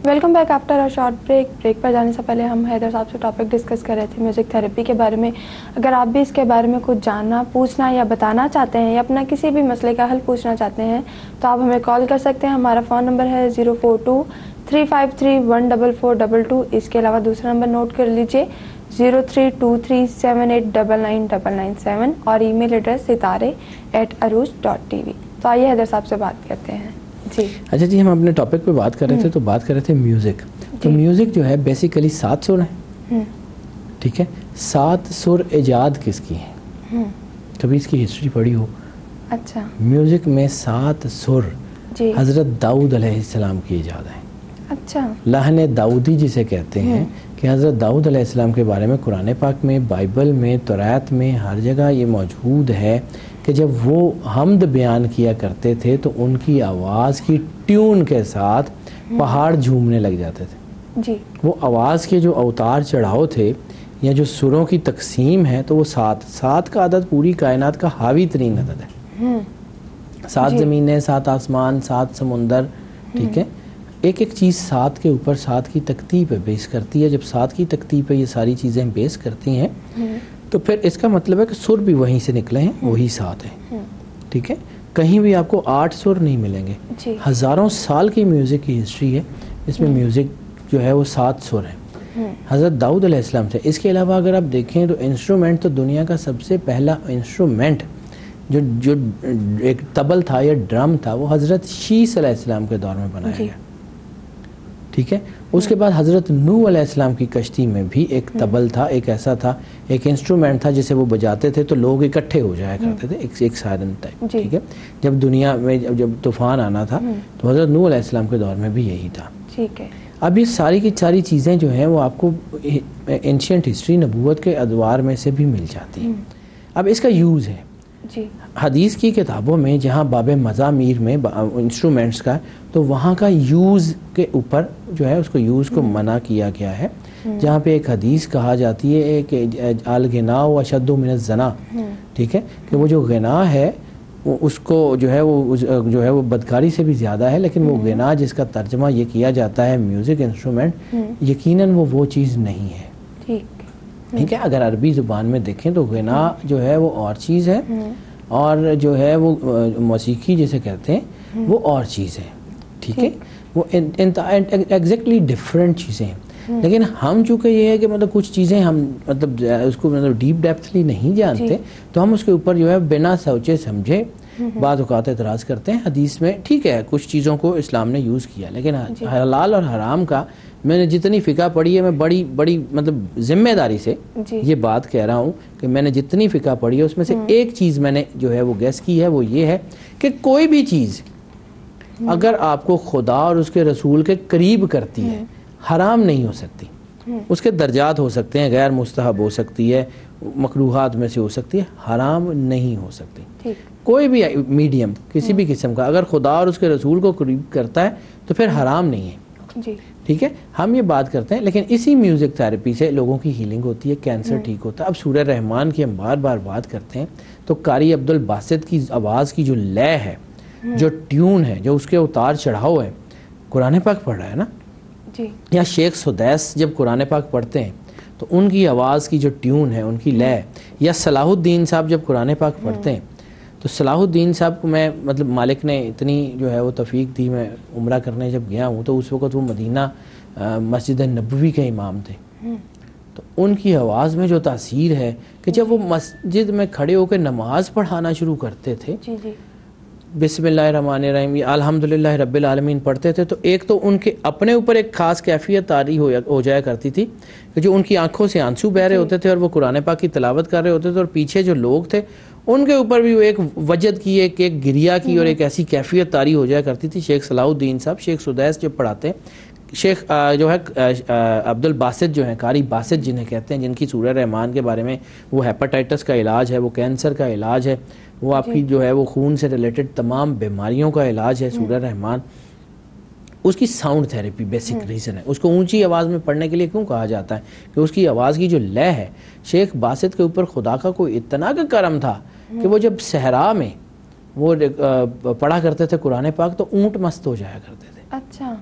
Welcome back after a short break پر جانے سے پہلے ہم حیدر صاحب سے ٹاپک ڈسکس کر رہے تھے میوزک تھراپی کے بارے میں. اگر آپ بھی اس کے بارے میں کچھ جاننا، پوچھنا یا بتانا چاہتے ہیں یا اپنا کسی بھی مسئلے کا حل پوچھنا چاہتے ہیں تو آپ ہمیں کال کر سکتے ہیں. ہمارا فون نمبر ہے 042-353-14422. اس کے علاوہ دوسرا نمبر نوٹ کر لیجیے 0323789997 اور ای میل ایڈریس sitare@arooj.tv. تو آئیے حیدر صاحب سے بات کرتے ہیں. جی اچھا جی، ہم اپنے ٹاپک پہ بات کر رہے تھے تو بات کر رہے تھے میوزک. تو میوزک جو ہے بیسیکلی 7 سر ہیں. ٹھیک ہے، 7 سر ایجاد کس کی ہیں؟ کبھی اس کی ہسٹری پڑھی ہو؟ اچھا، میوزک میں 7 سر جی حضرت داؤد علیہ السلام کی ایجاد ہے. اچھا، لحن داؤدی جسے کہتے ہیں کہ حضرت داؤد علیہ السلام کے بارے میں قرآن پاک میں، بائبل میں، توریت میں ہر جگہ یہ موجود ہے کہ جب وہ حمد بیان کیا کرتے تھے تو ان کی آواز کی ٹیون کے ساتھ پہاڑ جھومنے لگ جاتے تھے. جی وہ آواز کے جو اوتار چڑھاؤ تھے یا جو سروں کی تقسیم ہے تو وہ 7 کا عدد پوری کائنات کا حاوی ترین عدد ہے. 7 زمینیں، 7 آسمان، 7 سمندر. ٹھیک ہے، ایک ایک چیز 7 کے اوپر 7 کی تکتیب پہ بیس کرتی ہے. جب 7 کی تکتیب پہ یہ ساری چیزیں بیس کرتی ہیں تو پھر اس کا مطلب ہے کہ سر بھی وہیں سے نکلے ہیں، وہی 7 ہیں. ٹھیک ہے، کہیں بھی آپ کو 8 سر نہیں ملیں گے. ہزاروں سال کی میوزک کی ہسٹری ہے اس میں میوزک جو ہے وہ 7 سر ہیں حضرت داؤد علیہ السلام سے. اس کے علاوہ اگر آپ دیکھیں تو انسٹرومنٹ تو دنیا کا سب سے پہلا انسٹرومنٹ جو ایک طبل تھا یا ڈرم تھا وہ حضرت شیس علیہ السلام کے دور میں بنایا گیا. ٹھیک ہے، اس کے بعد حضرت نوح علیہ السلام کی کشتی میں بھی ایک طبل تھا، ایک ایسا تھا، ایک انسٹرومنٹ تھا جسے وہ بجاتے تھے تو لوگ اکٹھے ہو جایا کرتے تھے، ایک سائرن ٹائپ. ٹھیک ہے، جب دنیا میں جب طوفان آنا تھا تو حضرت نوح علیہ السلام کے دور میں بھی یہی تھا. ٹھیک ہے، اب یہ ساری کی ساری چیزیں جو ہیں وہ آپ کو اینشینٹ ہسٹری نبوت کے ادوار میں سے بھی مل جاتی ہیں. اب اس کا یوز ہے حدیث کی کتابوں میں جہاں باب مزامیر میں انسٹرومنٹس کا تو وہاں کا یوز کے اوپر جو ہے اس کو یوز کو منع کیا گیا ہے. جہاں پہ ایک حدیث کہا جاتی ہے کہ الغنا و اشد من الزنا. ٹھیک ہے، کہ وہ جو غنا ہے اس کو جو ہے وہ بدکاری سے بھی زیادہ ہے، لیکن وہ غنا جس کا ترجمہ یہ کیا جاتا ہے میوزک انسٹرومنٹ، یقیناً وہ چیز نہیں ہے. ٹھیک ہے، اگر عربی زبان میں دیکھیں تو غنا جو ہے وہ اور چیز ہے اور جو ہے وہ موسیقی جسے کہتے ہیں وہ اور چیز ہے. ٹھیک ہے، وہ ایگزیکٹلی ڈفرینٹ چیزیں ہیں. لیکن ہم چونکہ یہ ہے کہ مطلب کچھ چیزیں ہم مطلب اس کو مطلب ڈیپ ڈیپتھلی نہیں جانتے تو ہم اس کے اوپر جو ہے بنا سوچے سمجھے بعض اوقات اعتراض کرتے ہیں. حدیث میں ٹھیک ہے کچھ چیزوں کو اسلام نے یوز کیا، لیکن حلال اور حرام کا میں نے جتنی فقہ پڑھی ہے، میں بڑی مطلب ذمہ داری سے یہ بات کہہ رہا ہوں کہ میں نے جتنی فقہ پڑھی ہے اس میں سے ایک چیز میں نے جو ہے وہ گیس کی ہے، وہ یہ ہے کہ کوئی بھی چیز اگر آپ کو خدا اور اس کے رسول کے قریب کرتی ہے حرام نہیں ہو سکتی. اس کے درجات ہو سکتے ہیں، غیر مستحب ہو سکتی ہے، مکروہات میں سے ہو سکتی ہے، حرام نہیں ہو سکتی. کوئی بھی میڈیم کسی بھی قسم کا اگر خدا اور اس کے رسول کو قریب کرتا ہے تو پھر حرام نہیں ہے. ٹھیک ہے، ہم یہ بات کرتے ہیں لیکن اسی میوزک تھراپی سے لوگوں کی ہیلنگ ہوتی ہے، کینسر ٹھیک ہوتا ہے. اب سورہ رحمان کی ہم بار بار بات کرتے ہیں تو قاری عبدالباسط کی آواز کی جو لے ہے، جو ٹیون ہے، جو اس کے اتار چڑھاؤ ہے، قرآن پاک پڑھ رہا ہے نا. یا شیخ سدیس جب قرآن پاک پڑھتے ہیں تو ان کی آواز کی جو ٹیون ہے، ان کی لے، یا صلاح الدین صاحب جب قرآن پاک پڑھتے ہیں تو صلاح الدین صاحب کو میں مطلب مالک نے اتنی جو ہے وہ توفیق دی، میں عمرہ کرنے جب گیا ہوں تو اس وقت وہ مدینہ مسجد نبوی کے امام تھے. تو ان کی آواز میں جو تاثیر ہے کہ جب وہ مسجد میں کھڑے ہو کے نماز پڑھانا شروع کرتے تھے، بسم اللہ الرحمن الرحیم الحمدللہ رب العالمین پڑھتے تھے، تو ایک تو ان کے اپنے اوپر ایک خاص کیفیت طاری ہو جایا کرتی تھی کہ جو ان کی آنکھوں سے آنسو بہ رہے ہوتے تھے اور وہ قرآن پاک کی تلاوت کر رہے ہوتے تھے، اور پیچھے جو لوگ تھے ان کے اوپر بھی وہ ایک وجد کی ایک گریا کی اور ایک ایسی کیفیت طاری ہو جایا کرتی تھی. شیخ صلاح الدین صاحب، شیخ سدیس جب پڑھاتے ہیں، شیخ جو ہے عبدالباسط جو ہیں، قاری باسط جنہیں کہتے ہیں، جن کی سورہ رحمان کے بارے میں وہ ہیپاٹائٹس کا علاج ہے، وہ کینسر کا علاج ہے، وہ آپ کی جو ہے وہ خون سے ریلیٹڈ تمام بیماریوں کا علاج ہے سورہ رحمان. اس کی ساؤنڈ تھیراپی بیسک ریزن ہے. اس کو اونچی آواز میں پڑھنے کے لیے کیوں کہا جاتا ہے کہ اس کی آواز کی جو لے ہے، شیخ باسط کے اوپر خدا کا کوئی اتنا کا کرم تھا کہ وہ جب صحرا میں وہ پڑھا کرتے تھے قرآن پاک تو اونٹ مست ہو جایا کرتے تھے. اچھا،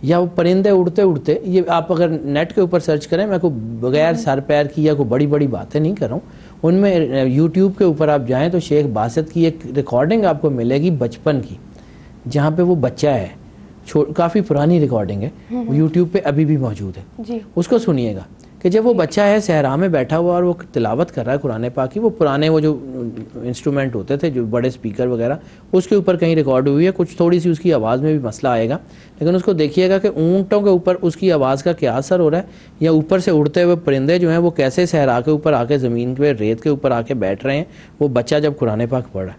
یا وہ پرندے اڑتے اڑتے, یہ آپ اگر نیٹ کے اوپر سرچ کریں, میں کوئی بغیر سر پیر کی یا کوئی بڑی بڑی باتیں نہیں کر رہا ہوں, ان میں یوٹیوب کے اوپر آپ جائیں تو شیخ باسط کی ایک ریکارڈنگ آپ کو ملے گی بچپن کی, جہاں پہ وہ بچہ ہے, کافی پرانی ریکارڈنگ ہے, وہ یوٹیوب پہ ابھی بھی موجود ہے, اس کو سنیے گا کہ جب وہ بچہ ہے صحرا میں بیٹھا ہوا اور وہ تلاوت کر رہا ہے قرآن پاک کی, وہ پرانے وہ جو انسٹرومنٹ ہوتے تھے جو بڑے سپیکر وغیرہ, اس کے اوپر کہیں ریکارڈ ہوئی ہے, کچھ تھوڑی سی اس کی آواز میں بھی مسئلہ آئے گا, لیکن اس کو دیکھیے گا کہ اونٹوں کے اوپر اس کی آواز کا کیا اثر ہو رہا ہے, یا اوپر سے اڑتے ہوئے پرندے جو ہیں وہ کیسے صحرا کے اوپر آ کے زمین پہ ریت کے اوپر آ کے بیٹھ رہے ہیں, وہ بچہ جب قرآن پاک پڑھ رہا ہے.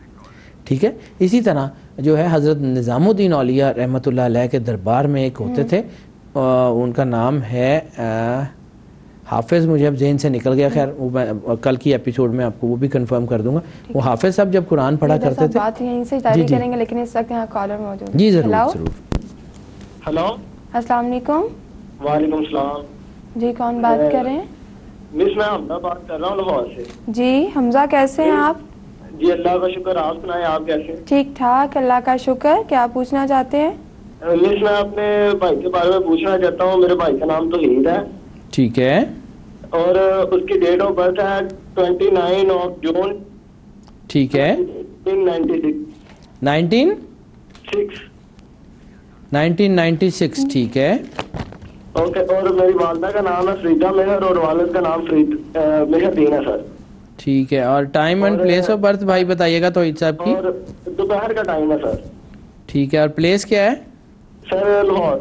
ٹھیک ہے, اسی طرح جو ہے حضرت نظام الدین اولیاء رحمۃ اللہ علیہ کے دربار میں ایک ہوتے تھے, ان کا نام ہے حافظ, مجھے اب ذہن سے نکل گیا, خیر وہ میں کل کی ایپیسوڈ میں آپ کو وہ بھی کنفرم کر دوں گا. وہ حافظ صاحب جب قرآن پڑھا کرتے تھے, بات یہیں سے جاری کریں گے, لیکن اس وقت یہاں کالر موجود ہے. جی ضرور. ہلو, السلام علیکم. وعلیکم السلام. جی کون بات کر رہے ہیں؟ مس میں حمزہ بات کر رہا ہوں لاہور سے. جی حمزہ, کیسے ہیں آپ؟ جی اللہ کا شکر, آپ سنائیں آپ کیسے؟ ٹھیک ٹھاک, اللہ کا شکر. کیا پوچھنا چاہتے ہیں؟ مس میں اپنے بھائی کے بارے میں پوچھنا چاہتا ہوں. میرے بھائی کا نام توحید ہے. ٹھیک ہے. اور اس کی ڈیٹ آف برتھ ہے 29 جون. ٹھیک ہے. 1996. ٹھیک ہے. اوکے. اور میری والدہ کا نام ہے فریدہ مہر اور والد کا نام مہر دین ہے سر. ٹھیک ہے. اور time and place of birth بھائی بتائیے گا توحید صاحب کی. اور دوپہر کا ٹائم ہے سر. ٹھیک ہے. اور پلیس کیا ہے؟ سر لاہور.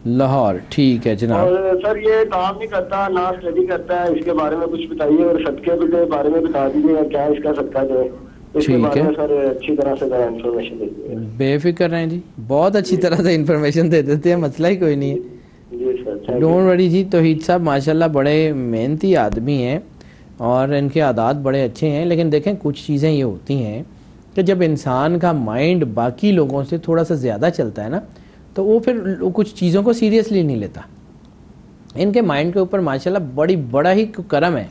لاہور. ٹھیک ہے جناب. اور سر یہ کام نہیں کرتا, نہ اسٹڈی کرتا ہے, اس کے بارے میں کچھ بتائیے, اور صدقے کے بارے میں بتا دیجیے کیا اس کا صدقہ جو ہے, اس کے بارے میں سر اچھی طرح سے انفارمیشن دے دیجیے. بے فکر رہیں جی, بہت اچھی طرح سے انفارمیشن دے دیتے ہیں, مسئلہ ہی کوئی نہیں ہے. جی سر, ڈونٹ وری جی. توحید صاحب ماشاءاللہ بڑے محنتی آدمی ہیں اور ان کے عادات بڑے اچھے ہیں, لیکن دیکھیں کچھ چیزیں یہ ہوتی ہیں کہ جب انسان کا مائنڈ باقی لوگوں سے تھوڑا سا زیادہ چلتا ہے نا, تو وہ پھر کچھ چیزوں کو سیریسلی نہیں لیتا. ان کے مائنڈ کے اوپر ماشاءاللہ بڑا ہی کرم ہے.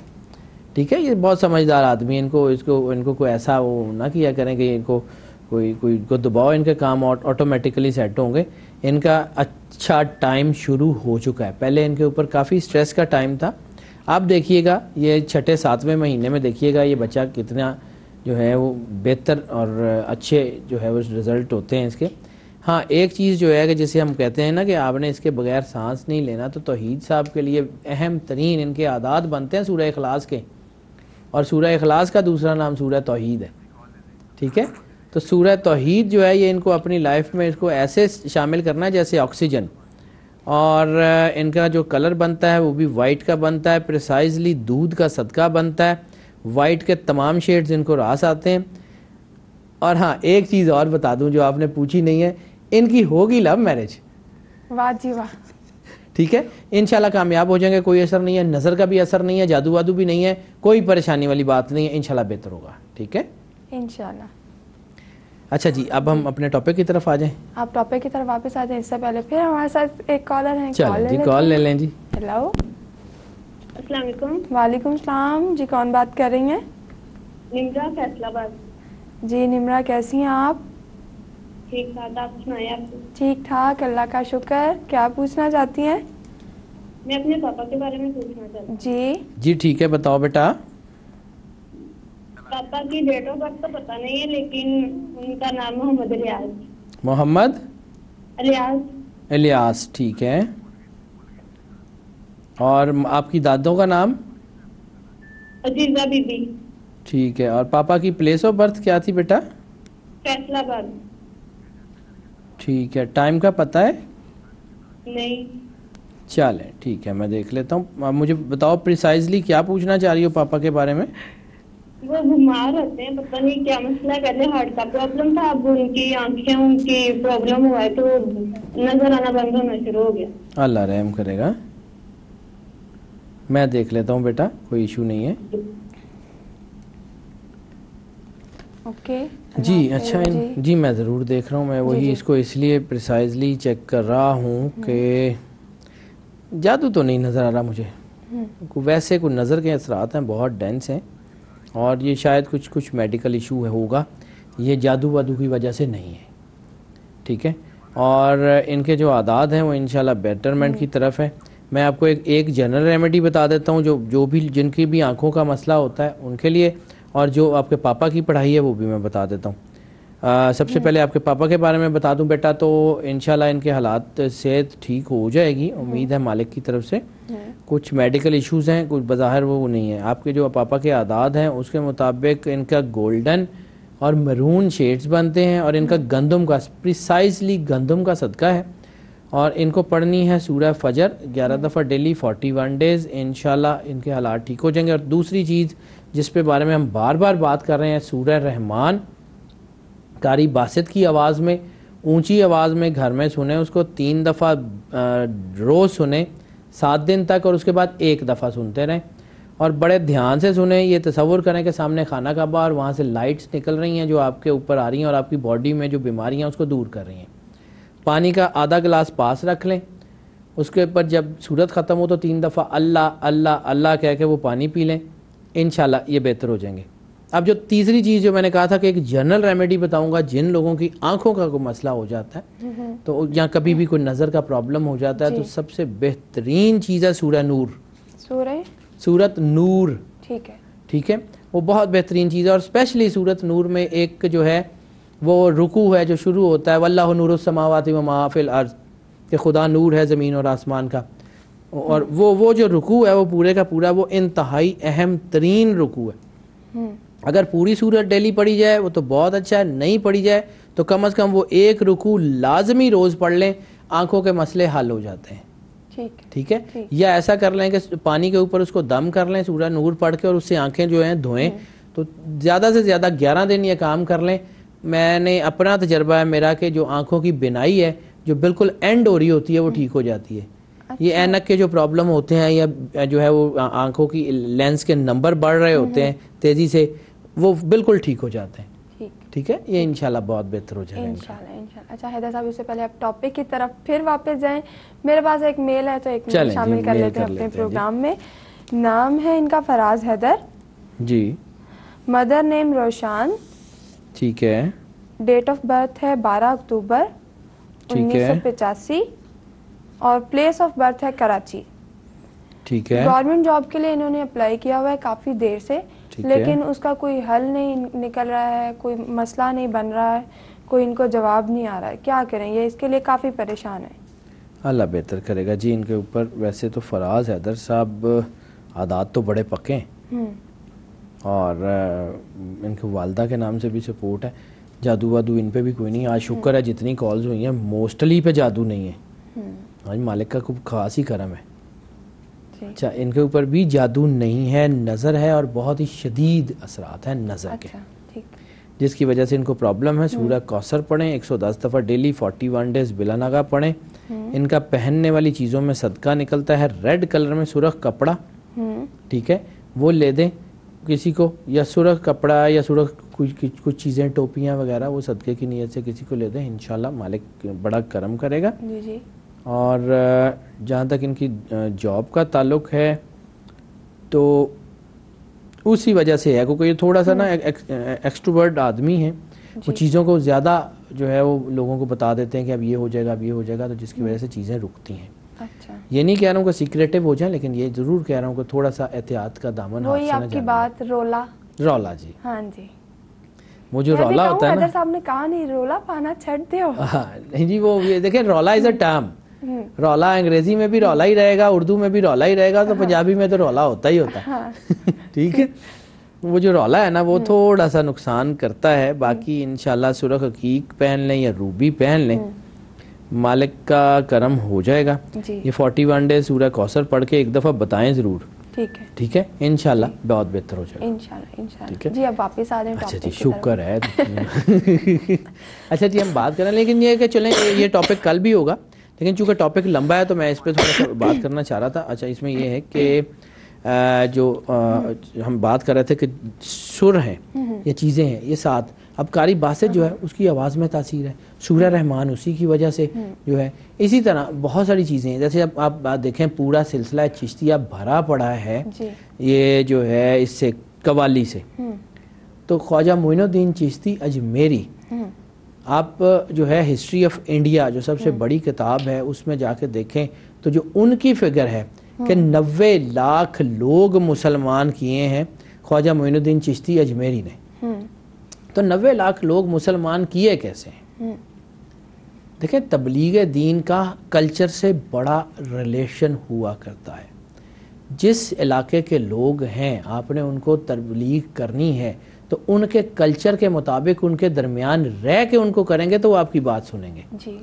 ٹھیک ہے, یہ بہت سمجھدار آدمی ہیں. ان کو کوئی ایسا وہ نہ کیا کریں کہ ان کو کوئی دباؤ, ان کے کام آٹومیٹیکلی سیٹ ہوں گے. ان کا اچھا ٹائم شروع ہو چکا ہے. پہلے ان کے اوپر کافی سٹریس کا ٹائم تھا. آپ دیکھیے گا یہ 6-7ویں مہینے میں دیکھیے گا یہ بچہ کتنا جو ہے وہ بہتر اور اچھے جو ہے وہ رزلٹ ہوتے ہیں اس کے. ہاں ایک چیز جو ہے کہ جسے ہم کہتے ہیں نا کہ آپ نے اس کے بغیر سانس نہیں لینا, تو توحید صاحب کے لیے اہم ترین ان کے عادات بنتے ہیں سورہ اخلاص کے, اور سورہ اخلاص کا دوسرا نام سورہ توحید ہے. ٹھیک ہے, تو سورہ توحید جو ہے یہ ان کو اپنی لائف میں اس کو ایسے شامل کرنا ہے جیسے آکسیجن, اور ان کا جو کلر بنتا ہے وہ بھی وائٹ کا بنتا ہے, پریسائزلی دودھ کا صدقہ بنتا ہے, وائٹ کے تمام شیڈز ان کو راس آتے ہیں. اور ہاں ایک چیز اور بتا دوں جو آپ نے پوچھی نہیں ہے, ان کی ہوگی لو میرج. واہ جی واہ. ٹھیک ہے, انشاءاللہ کامیاب ہو جائیں گے, کوئی اثر نہیں ہے, نظر کا بھی اثر نہیں ہے, جادو وادو بھی نہیں ہے, کوئی پریشانی والی بات نہیں ہے, انشاءاللہ بہتر ہوگا. ٹھیک ہے انشاءاللہ. اچھا جی, اب ہم اپنے ٹاپک کی طرف آ جائیں. آپ ٹاپک کی طرف واپس آ جائیں. اس سے پہلے پھر ہمارے ساتھ ایک کالر ہیں. چلیں جی, کال لے لیں جی. ہیلو, السلام علیکم. وعلیکم السلام. جی کون بات کر رہی ہیں؟ نمرا, فیصلہ آباد. جی نمرا, کیسی ہیں آپ؟ ٹھیک ٹھاک, آپ سنائیں. آپ ٹھیک ٹھاک, اللہ کا شکر. کیا پوچھنا چاہتی ہیں؟ میں اپنے پاپا کے بارے میں پوچھنا چاہتی ہوں. جی ٹھیک ہے, بتاؤ بیٹا. پاپا کی ڈیٹ آف برتھ تو پتہ نہیں ہے, لیکن ان کا نام محمد الیاس. محمد الیاس. ٹھیک ہے. اور آپ کی دادوں کا نام؟ عزیزہ بی بی. ٹھیک ہے. اور پاپا کی پلیس آف برتھ کیا تھی بیٹا؟ فیصلہ آباد. ٹھیک ہے. ٹائم کا پتہ ہے؟ نہیں. چلیں ٹھیک ہے, میں دیکھ لیتا ہوں. مجھے بتاؤ پریسائزلی کیا پوچھنا چاہ رہی ہو پاپا کے بارے میں؟ وہ بیمار ہوتے ہیں, پتہ نہیں کیا مسئلہ ہے. پہلے ہارٹ کا پرابلم تھا, اب ان کی آنکھیں ان کی پرابلم ہوا ہے تو نظر آنا بند ہونا شروع ہو گیا. اللہ رحم کرے گا. میں دیکھ لیتا ہوں بیٹا, کوئی ایشو نہیں ہے. اوکے جی اچھا. جی میں ضرور دیکھ رہا ہوں. میں وہی اس کو اس لیے پریسائزلی چیک کر رہا ہوں کہ جادو تو نہیں نظر آ رہا مجھے. ویسے کوئی نظر کے اثرات ہیں, بہت ڈینس ہیں, اور یہ شاید کچھ میڈیکل ایشو ہوگا, یہ جادو وادو کی وجہ سے نہیں ہے. ٹھیک ہے. اور ان کے جو عادات ہیں وہ انشاءاللہ بیٹرمنٹ کی طرف ہے. میں آپ کو ایک جنرل ریمیڈی بتا دیتا ہوں جو بھی جن کی بھی آنکھوں کا مسئلہ ہوتا ہے ان کے لیے, اور جو آپ کے پاپا کی پڑھائی ہے وہ بھی میں بتا دیتا ہوں. سب سے پہلے آپ کے پاپا کے بارے میں بتا دوں بیٹا, تو انشاءاللہ ان کے حالات صحت ٹھیک ہو جائے گی, امید ہے مالک کی طرف سے. کچھ میڈیکل ایشوز ہیں, کچھ بظاہر وہ نہیں ہے. آپ کے جو پاپا کے عادات ہیں اس کے مطابق ان کا گولڈن اور مرون شیڈز بنتے ہیں, اور ان کا گندم کا پریسائزلی گندم کا صدقہ ہے, اور ان کو پڑھنی ہے سورہ فجر 11 دفعہ ڈیلی 41 ڈیز. انشاءاللہ ان کے حالات ٹھیک ہو جائیں گے. اور دوسری چیز جس پہ بارے میں ہم بار بار بات کر رہے ہیں, سورہ رحمان قاری باسط کی آواز میں, اونچی آواز میں گھر میں سنیں اس کو 3 دفعہ روز سنیں 7 دن تک, اور اس کے بعد 1 دفعہ سنتے رہیں, اور بڑے دھیان سے سنیں. یہ تصور کریں کہ سامنے خانہ کعبہ اور وہاں سے لائٹس نکل رہی ہیں جو آپ کے اوپر آ رہی ہیں اور آپ کی باڈی میں جو بیماریاں اس کو دور کر رہی ہیں. پانی کا آدھا گلاس پاس رکھ لیں, اس کے اوپر جب سورت ختم ہو تو 3 دفعہ اللہ اللہ اللہ کہہ کے وہ پانی پی لیں, انشاءاللہ یہ بہتر ہو جائیں گے. اب جو تیسری چیز جو میں نے کہا تھا کہ ایک جنرل ریمیڈی بتاؤں گا, جن لوگوں کی آنکھوں کا کوئی مسئلہ ہو جاتا ہے تو یا کبھی بھی کوئی نظر کا پرابلم ہو جاتا ہے, تو سب سے بہترین چیز ہے سورہ نور, سورت نور. ٹھیک ہے, وہ بہت بہترین چیز ہے. اور اسپیشلی سورت نور میں ایک جو ہے وہ رکوع ہے جو شروع ہوتا ہے واللہ نور السماوات و ما فی الارض, کہ خدا نور ہے زمین اور آسمان کا. اور وہ جو رکوع ہے وہ پورے کا پورا وہ انتہائی اہم ترین رکوع ہے. اگر پوری سورت ڈیلی پڑھی جائے وہ تو بہت اچھا ہے, نہیں پڑھی جائے تو کم از کم وہ ایک رکوع لازمی روز پڑھ لیں, آنکھوں کے مسئلے حل ہو جاتے ہیں. ٹھیک ہے, یا ایسا کر لیں کہ پانی کے اوپر اس کو دم کر لیں سورہ نور پڑھ کے, اور اس سے آنکھیں جو ہیں دھوئیں. تو زیادہ سے زیادہ 11 دن یہ کام کر لیں. میں نے اپنا تجربہ ہے میرا کہ جو آنکھوں کی بینائی ہے جو بالکل اینڈ ہو رہی ہوتی ہے وہ ٹھیک ہو جاتی ہے. یہ اینک کے جو پرابلم ہوتے ہیں یا جو ہے وہ آنکھوں کی لینس کے نمبر بڑھ رہے ہوتے ہیں تیزی سے, وہ بالکل ٹھیک ہو جاتے ہیں. ٹھیک ہے, یہ انشاءاللہ بہت بہتر ہو جائے گا انشاءاللہ. اچھا حیدر صاحب, اس سے پہلے آپ ٹاپک کی طرف پھر واپس جائیں. میرے پاس ایک میل ہے تو ایک میل شامل کر لیتے ہیں اپنے پروگرام میں. نام ہے ان کا فراز حیدر جی, مدر نیم روشان, ٹھیک ہے, ڈیٹ آف برتھ ہے 12 اکتوبر 1985, اور پلیس آف برتھ ہے کراچی. ٹھیک ہے, گورنمنٹ جاب کے لیے انہوں نے اپلائی کیا ہوا ہے کافی دیر سے, لیکن اس کا کوئی حل نہیں نکل رہا ہے, کوئی مسئلہ نہیں بن رہا ہے, کوئی ان کو جواب نہیں آ رہا ہے. کیا کریں, یہ اس کے لیے کافی پریشان ہے. اللہ بہتر کرے گا جی ان کے اوپر. ویسے تو فراز حیدر صاحب عادات تو بڑے پکے ہیں, اور ان کے والدہ کے نام سے بھی سپورٹ ہے. جادو وادو ان پہ بھی کوئی نہیں. آج شکر ہے جتنی کالز ہوئی ہیں موسٹلی پہ جادو نہیں ہے, آج مالک کا خوب خاص ہی کرم ہے. اچھا, ان کے اوپر بھی جادو نہیں ہے, نظر ہے, اور بہت ہی شدید اثرات ہیں نظر کے, جس کی وجہ سے ان کو پرابلم ہے. سورہ کوثر پڑھیں 110 دفعہ ڈیلی 41 ڈیز بلا ناغہ پڑھیں. ان کا پہننے والی چیزوں میں صدقہ نکلتا ہے ریڈ کلر میں سرخ کپڑا, ٹھیک ہے, وہ لے دیں کسی کو, یا سرخ کپڑا یا سرخ کچھ چیزیں ٹوپیاں وغیرہ, وہ صدقے کی نیت سے کسی کو لے دیں, انشاءاللہ مالک بڑا کرم کرے گا. اور جہاں تک ان کی جاب کا تعلق ہے تو اسی وجہ سے ہے, کیونکہ یہ تھوڑا سا نا ایکسٹروورٹ آدمی ہیں, وہ چیزوں کو زیادہ جو ہے وہ لوگوں کو بتا دیتے ہیں کہ اب یہ ہو جائے گا, اب یہ ہو جائے گا, تو جس کی وجہ سے چیزیں رکتی ہیں. یہ نہیں کہہ رہا ہوں کہ سیکریٹو ہو جائیں, لیکن یہ ضرور کہہ رہا ہوں کہ تھوڑا سا احتیاط کا دامن ہاتھ سے نہ جانے. وہی آپ کی بات رولا جی, ہاں جی, وہ جو رولا ہوتا ہے نا, حیدر صاحب نے کہا نہیں رولا پانا چھڑ دیو. نہیں جی, وہ دیکھیں رولا از اے ٹرم. رولا انگریزی میں بھی رولا ہی رہے گا, اردو میں بھی رولا ہی رہے گا, تو پنجابی میں تو رولا ہوتا ہی ہوتا ہے. ٹھیک ہے, وہ جو رولا ہے نا وہ تھوڑا سا نقصان کرتا ہے. باقی انشاءاللہ سرخ حقیق پہن لیں یا روبی پہن لیں, مالک کا کرم ہو جائے گا. یہ 41 ڈیز سورہ کوثر پڑھ کے ایک دفعہ بتائیں ضرور. ٹھیک ہے, انشاءاللہ بہت بہتر ہو جائے گا. انشاءاللہ. جی اب واپس آ جائیں. اچھا جی, شکر ہے. اچھا جی, ہم بات کریں, لیکن یہ کہ چلیں یہ ٹاپک کل بھی ہوگا, لیکن چونکہ ٹاپک لمبا ہے تو میں اس پہ تھوڑا سا بات کرنا چاہ رہا تھا. اچھا, اس میں یہ ہے کہ جو ہم بات کر رہے تھے کہ سر ہیں یا چیزیں ہیں یہ 7. اب قاری باسط جو ہے اس کی آواز میں تاثیر ہے, سورہ رحمان اسی کی وجہ سے جو ہے. اسی طرح بہت ساری چیزیں ہیں, جیسے اب آپ دیکھیں پورا سلسلہ چشتیہ بھرا پڑا ہے یہ جو ہے اس سے قوالی سے. تو خواجہ معین الدین چشتی اجمیری آپ جو ہے ہسٹری آف انڈیا جو سب سے بڑی کتاب ہے اس میں جا کے دیکھیں تو جو ان کی فگر ہے کہ 90 لاکھ لوگ مسلمان کیے ہیں خواجہ معین الدین چشتی اجمیری نے. تو 90 لاکھ لوگ مسلمان کیے کیسے ہیں؟ دیکھیں تبلیغ دین کا کلچر سے بڑا ریلیشن ہوا کرتا ہے. جس علاقے کے لوگ ہیں آپ نے ان کو تبلیغ کرنی ہے تو ان کے کلچر کے مطابق ان کے درمیان رہ کے ان کو کریں گے تو وہ آپ کی بات سنیں گے. جی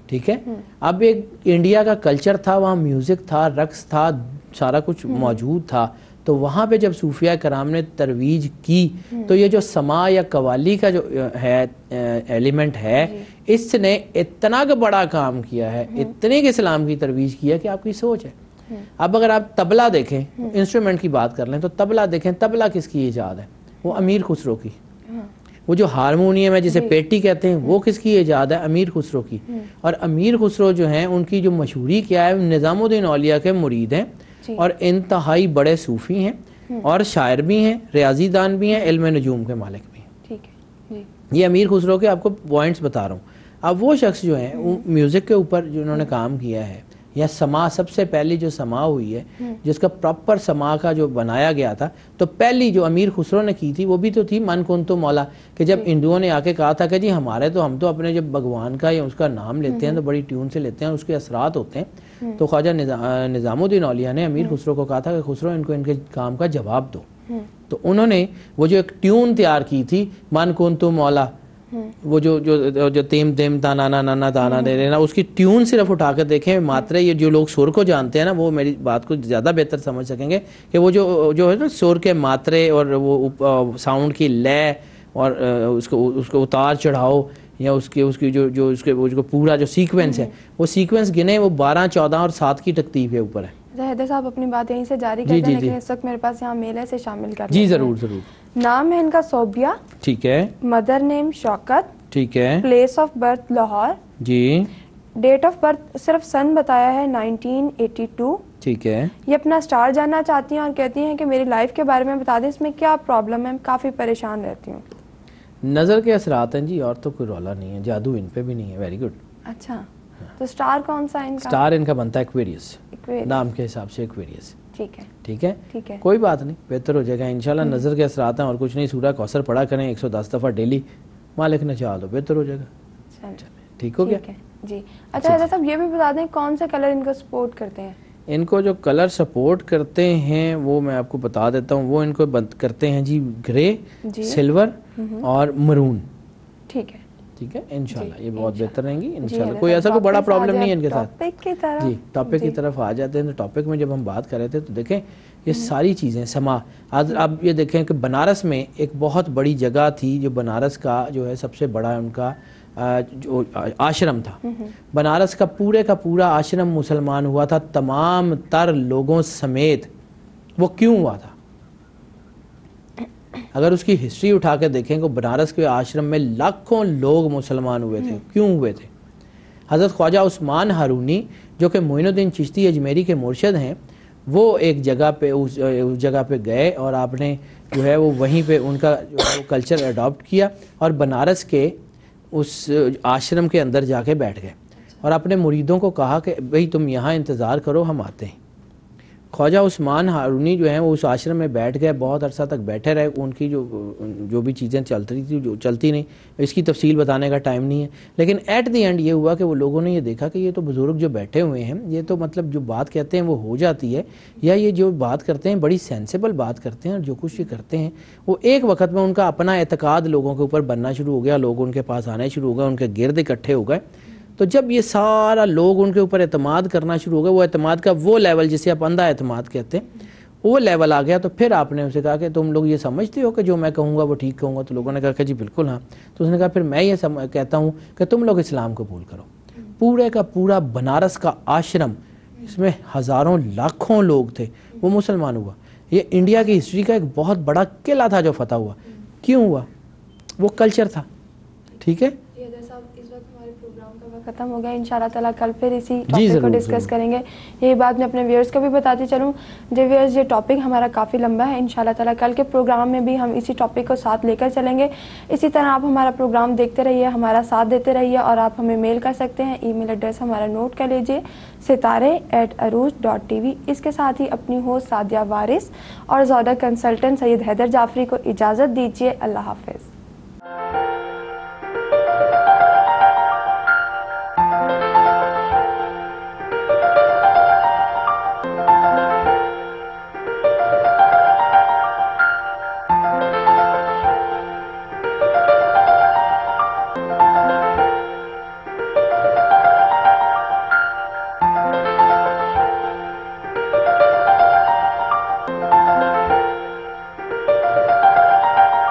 ٹھیک ہے. اب ایک انڈیا کا کلچر تھا, وہاں میوزک تھا, رقص تھا, سارا کچھ موجود تھا. تو وہاں پہ جب صوفیہ کرام نے ترویج کی تو یہ جو سماع یا قوالی کا جو ہے ایلیمنٹ ہے اس نے اتنا بڑا کام کیا ہے, اتنے کے اسلام کی ترویج کیا کہ آپ کی سوچ ہے. اب اگر آپ تبلا دیکھیں, انسٹرومنٹ کی بات کر لیں تو تبلا دیکھیں, تبلا کس کی ایجاد ہے؟ وہ امیر خسرو کی. وہ جو ہارمونیم ہے جسے پیٹی کہتے ہیں وہ کس کی ایجاد ہے؟ امیر خسرو کی. اور امیر خسرو جو ہیں ان کی جو مشہوری کیا ہے, نظام الدین اولیاء کے مرید ہیں اور انتہائی بڑے صوفی ہیں اور شاعر بھی ہیں, ریاضی دان بھی ہیں, علم نجوم کے مالک بھی ہیں. ٹھیک ہے. یہ امیر خسرو کے آپ کو پوائنٹس بتا رہا ہوں. اب وہ شخص جو ہیں میوزک کے اوپر جنہوں نے کام کیا ہے, یا سماع سب سے پہلی جو سماع ہوئی ہے جس کا پراپر سماع کا جو بنایا گیا تھا, تو پہلی جو امیر خسرو نے کی تھی وہ بھی تو تھی من کن تو مولا, کہ جب ہندوؤں نے آ کے کہا تھا کہ جی ہمارے تو ہم تو اپنے جب بھگوان کا یا اس کا نام لیتے ہیں تو بڑی ٹیون سے لیتے ہیں, اس کے اثرات ہوتے ہیں. تو خواجہ نظام الدین اولیاء نے امیر خسرو کو کہا تھا کہ خسرو ان کو ان کے کام کا جواب دو. تو انہوں نے وہ جو ایک ٹیون تیار کی تھی من کن تو مولا, وہ جو تیم تیم تانا نانا تانا دے لینا, اس کی ٹیون صرف اٹھا کر دیکھیں ماترے. یہ جو لوگ سر کو جانتے ہیں نا وہ میری بات کو زیادہ بہتر سمجھ سکیں گے کہ وہ جو ہے نا سر کے ماترے اور وہ ساؤنڈ کی لے اور اس کو اتار چڑھاؤ یا اس کی جو پورا جو سیکوینس ہے وہ سیکوینس گنے وہ 12, 14 اور 7 کی ترتیب ہے اوپر ہے. حیدر صاحب اپنی بات یہیں سے جاری کرتے ہیں, لیکن اس وقت میرے پاس یہاں میل ہے سے شامل کر جی ضرور ضرور. نام ہے ان کا صوبیہ. ٹھیک ہے. Mother name Shaukat. ٹھیک ہے. Place of birth Lahore. جی. ڈیٹ آف برتھ صرف سن بتایا ہے 1982. ٹھیک ہے. یہ اپنا سٹار جاننا چاہتی ہیں اور کہتی ہیں کہ میری لائف کے بارے میں بتا دیں, اس میں کیا پرابلم ہے, کافی پریشان رہتی ہوں. نظر کے اثرات ہیں جی, اور تو کوئی رولا نہیں ہے, جادو ان پہ بھی نہیں ہے. Very good. اچھا, تو سٹار کون سا ان کا؟ سٹار ان کا بنتا ہے ایکویریس, نام کے حساب سے ایکویریس. ٹھیک ہے. ٹھیک ہے. ٹھیک ہے, کوئی بات نہیں, بہتر ہو جائے گا انشاءاللہ. نظر کے اثرات ہیں اور کچھ نہیں, سورہ کوثر پڑھا کریں 110 دفعہ ڈیلی, مالک نے چاہ دو بہتر ہو جائے گا. ٹھیک ہو گیا جی. اچھا حضرت صاحب یہ بھی بتا دیں کون سے کلر ان کو سپورٹ کرتے ہیں؟ ان کو جو کلر سپورٹ کرتے ہیں وہ میں آپ کو بتا دیتا ہوں. وہ ان کو کرتے ہیں جی گرے, سلور اور مرون. ٹھیک ہے. ٹھیک ہے انشاءاللہ یہ بہت بہتر رہیں گی انشاءاللہ. کوئی ایسا کوئی بڑا پرابلم نہیں ہے ان کے ساتھ. جی ٹاپک کی طرف آ جاتے ہیں. تو ٹاپک میں جب ہم بات کر رہے تھے تو دیکھیں یہ ساری چیزیں سما, اب یہ دیکھیں کہ بنارس میں ایک بہت بڑی جگہ تھی جو بنارس کا جو ہے سب سے بڑا ان کا جو آشرم تھا. بنارس کا پورا آشرم مسلمان ہوا تھا تمام تر لوگوں سمیت. وہ کیوں ہوا تھا؟ اگر اس کی ہسٹری اٹھا کے دیکھیں کہ بنارس کے آشرم میں لاکھوں لوگ مسلمان ہوئے تھے. کیوں ہوئے تھے؟ حضرت خواجہ عثمان ہارونی جو کہ معین الدین چشتی اجمیری کے مرشد ہیں, وہ ایک جگہ پہ اس جگہ پہ گئے اور آپ نے جو ہے وہ وہیں پہ ان کا جو ہے وہ کلچر اڈاپٹ کیا اور بنارس کے اس آشرم کے اندر جا کے بیٹھ گئے اور اپنے مریدوں کو کہا کہ بھئی تم یہاں انتظار کرو, ہم آتے ہیں. خواجہ عثمان ہارونی جو ہیں وہ اس آشرم میں بیٹھ گئے, بہت عرصہ تک بیٹھے رہے. ان کی جو بھی چیزیں چل رہی تھی جو چلتی نہیں, اس کی تفصیل بتانے کا ٹائم نہیں ہے. لیکن ایٹ دی اینڈ یہ ہوا کہ وہ لوگوں نے یہ دیکھا کہ یہ تو بزرگ جو بیٹھے ہوئے ہیں یہ تو مطلب جو بات کہتے ہیں وہ ہو جاتی ہے, یا یہ جو بات کرتے ہیں بڑی سینسیبل بات کرتے ہیں, اور جو کچھ یہ کرتے ہیں وہ ایک وقت میں ان کا اپنا اعتقاد لوگوں کے اوپر بننا شروع ہو گیا. لوگ ان کے پاس آنے شروع ہو گئے, ان کے گرد اکٹھے ہو گئے. تو جب یہ سارا لوگ ان کے اوپر اعتماد کرنا شروع ہو گئے, وہ اعتماد کا وہ لیول جسے آپ اندھا اعتماد کہتے ہیں وہ لیول آ گیا. تو پھر آپ نے اسے کہا کہ تم لوگ یہ سمجھتے ہو کہ جو میں کہوں گا وہ ٹھیک کہوں گا؟ تو لوگوں نے کہا کہ جی بالکل ہاں. تو اس نے کہا پھر میں یہ کہتا ہوں کہ تم لوگ اسلام قبول کرو. پورے کا پورا بنارس کا آشرم, اس میں ہزاروں لاکھوں لوگ تھے, وہ مسلمان ہوا. یہ انڈیا کی ہسٹری کا ایک بہت بڑا قلعہ تھا جو فتح ہوا. کیوں ہوا؟ وہ کلچر تھا. ٹھیک ہے. صاحب اس وقت ہمارے پروگرام ختم ہو گیا. انشاءاللہ تعالیٰ کل پھر اسی ٹاپک کو ڈسکس کریں گے. یہی بات میں اپنے ویئرز کو بھی بتاتی چلوں جو ویئرز یہ ٹاپک ہمارا کافی لمبا ہے. انشاءاللہ تعالیٰ کل کے پروگرام میں بھی ہم اسی ٹاپک کو ساتھ لے کر چلیں گے. اسی طرح آپ ہمارا پروگرام دیکھتے رہیے, ہمارا ساتھ دیتے رہیے, اور آپ ہمیں میل کر سکتے ہیں. ای میل ایڈریس ہمارا نوٹ کر لیجیے, sitare@arooj.tv. اس کے ساتھ ہی اپنی ہوسٹ سعدیہ وارث اور زوڈا کنسلٹنٹ سید حیدر جعفری کو اجازت دیجیے. اللہ حافظ.